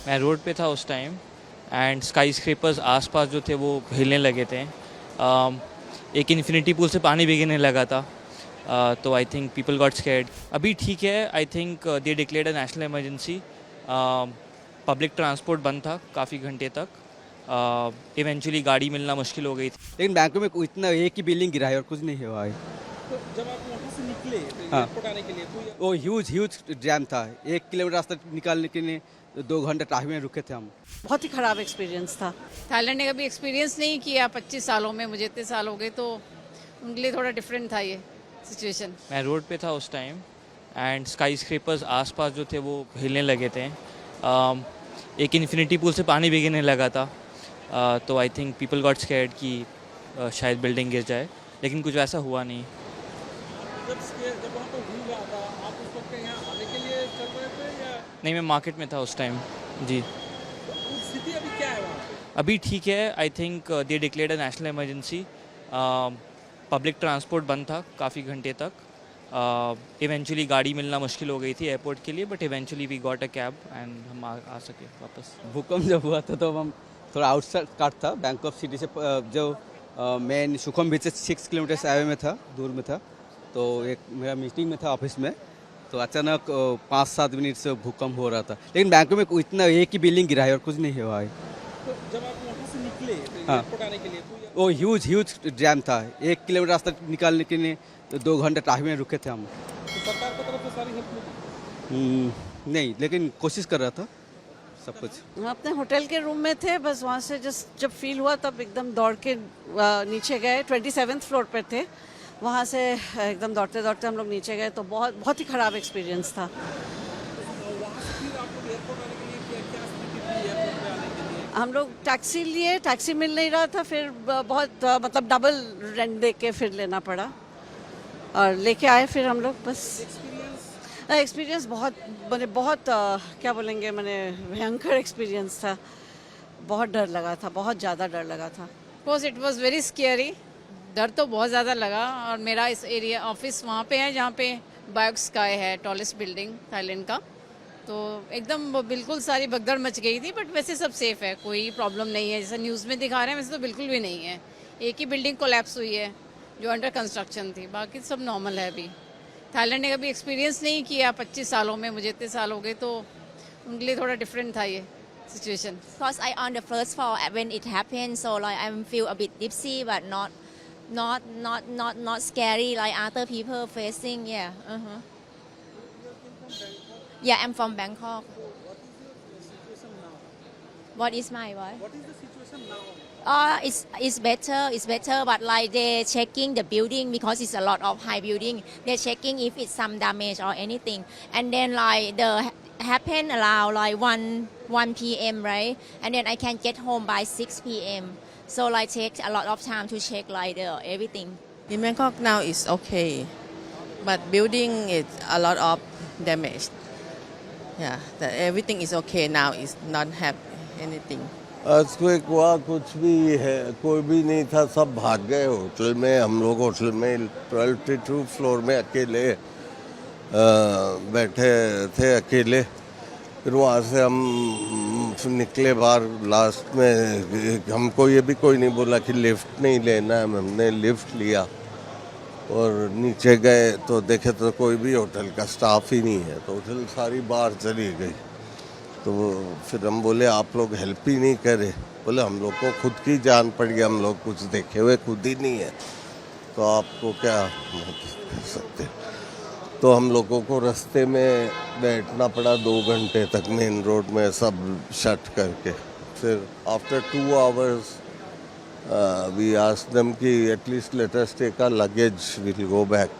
मैं रोड पे था उस टाइम एंड स्काई स्क्रेपर्स आसपास जो थे वो हिलने लगे थे। एक इन्फिनिटी पूल से पानी भी गिरने लगा था। तो I think people got scared. अभी ठीक है। I think they declared a national emergency. Public transport बंद था काफ़ी घंटे तक। इवेंचुअली गाड़ी मिलना मुश्किल हो गई थी। लेकिन बैंकों में इतना एक ही बिल्डिंग गिरा है और कुछ नहीं हुआ है। तो जब आप वहाँ से निकले तो हाँ। एयरपोर्ट आने के लिए तो वो ह्यूज जैम था। 1 किलोमीटर रास्ता निकालने के लिए 2 घंटे ट्रैफिक में रुके थे हम। बहुत ही ख़राब एक्सपीरियंस था। थाईलैंड ने कभी एक्सपीरियंस नहीं किया 25 सालों में, मुझे इतने साल हो गए, तो उनके लिए थोड़ा डिफरेंट था ये सिचुएशन। मैं रोड पे था उस टाइम एंड स्काई स्क्रेपर्स आसपास जो थे वो हिलने लगे थे। एक इन्फिनिटी पूल से पानी भी गिरने लगा था। तो I think people got scared कि शायद बिल्डिंग गिर जाए, लेकिन कुछ वैसा हुआ नहीं। जब वहाँ पर हुई रहा था आप उस वक्त यहाँ आने के लिए चल रहे थे या नहीं, मैं मार्केट में था उस टाइम। जी। तो स्थिति अभी क्या है वहाँ पे? अभी ठीक है। I think they declared a national emergency. Public transport बंद था काफ़ी घंटे तक। इवेंचुअली गाड़ी मिलना मुश्किल हो गई थी एयरपोर्ट के लिए, but eventually we got a cab and हम आ सके वापस। भूकंप जब हुआ था तो हम थोड़ा आउटसाइड काट था बैंकॉक सिटी से, जो मेन सुखम बीच से 6 किलोमीटर से आगे में था, दूर में था। तो एक मेरा मीटिंग में था ऑफिस में, तो अचानक 5-7 मिनट से भूकंप हो रहा था। लेकिन बैंकों में इतना एक ही बिल्डिंग गिरा है और कुछ नहीं हुआ है। तो जब आप वहाँ से निकले तो हाँ। एयरपोर्ट आने के लिए तो वो ह्यूज जैम था। 1 किलोमीटर रास्ता निकालने के लिए 2 घंटे ट्रैफिक में रुके थे हम। सरकार की तरफ से सारी हेल्प मिली। नहीं, लेकिन कोशिश कर रहा था सब कुछ। हम अपने होटल के रूम में थे, बस वहाँ से जब फील हुआ तब एकदम दौड़ के नीचे गए। 27th फ्लोर पे थे, वहाँ से एकदम दौड़ते दौड़ते हम लोग नीचे गए। तो बहुत ही ख़राब एक्सपीरियंस था। वहाँ से फिर आप लोग एयरपोर्ट आने के लिए क्या स्थिति थी एयरपोर्ट पे आने के लिए? हम लोग टैक्सी लिए, टैक्सी मिल नहीं रहा था, फिर बहुत मतलब डबल रेंट दे के फिर लेना पड़ा और लेके आए फिर हम लोग। बस एक्सपीरियंस बहुत क्या बोलेंगे, मैंने भयंकर एक्सपीरियंस था। बहुत डर लगा था, बहुत ज़्यादा डर लगा था। Course it was very scary. डर तो बहुत ज़्यादा लगा। और मेरा इस एरिया ऑफिस वहाँ पे है जहाँ पे बायोक स्काई है, टॉलेस्ट बिल्डिंग थाईलैंड का। तो एकदम बिल्कुल सारी भगदड़ मच गई थी, बट वैसे सब सेफ है, कोई प्रॉब्लम नहीं है। जैसा न्यूज़ में दिखा रहे हैं वैसे तो बिल्कुल भी नहीं है। एक ही बिल्डिंग कोलैप्स हुई है जो अंडर कंस्ट्रक्शन थी, बाकी सब नॉर्मल है अभी। थाईलैंड ने कभी एक्सपीरियंस नहीं किया 25 सालों में, मुझे इतने साल हो गए, तो उनके लिए थोड़ा डिफरेंट था ये situation. Because I on the first floor when it happened, so like I feel a bit tipsy, but not scary like other people facing. Yeah. Yeah, I'm from Bangkok. What is my what? What is the situation now? It's better. It's better, but like they're checking the building because it's a lot of high building. They're checking if it's some damage or anything, and then like the happen around like 1 p.m. right, and then I can get home by 6 p.m. So like take a lot of time to check like the everything. In Bangkok now is okay, but building is a lot of damage. Yeah, everything is okay now. It's not have anything. Earthquake हुआ कुछ भी है, कोई भी नहीं था, सब भाग गए होटल में। हम लोग होटल में 12 फ्लोर में अकेले बैठे थे अकेले। फिर वहाँ से हम निकले बाहर। लास्ट में हमको ये भी कोई नहीं बोला कि लिफ्ट नहीं लेना है, हमने लिफ्ट लिया और नीचे गए तो देखे तो कोई भी होटल का स्टाफ ही नहीं है, तो होटल सारी बाहर चली गई। तो फिर हम बोले आप लोग हेल्प ही नहीं करे। बोले हम लोग को खुद की जान पड़ी, हम लोग कुछ देखे हुए खुद ही नहीं है, तो आपको क्या कर सकते। तो हम लोगों को रास्ते में बैठना पड़ा 2 घंटे तक मेन रोड में, सब शट करके। फिर after 2 hours we asked them कि at least let us take our luggage, we will go back.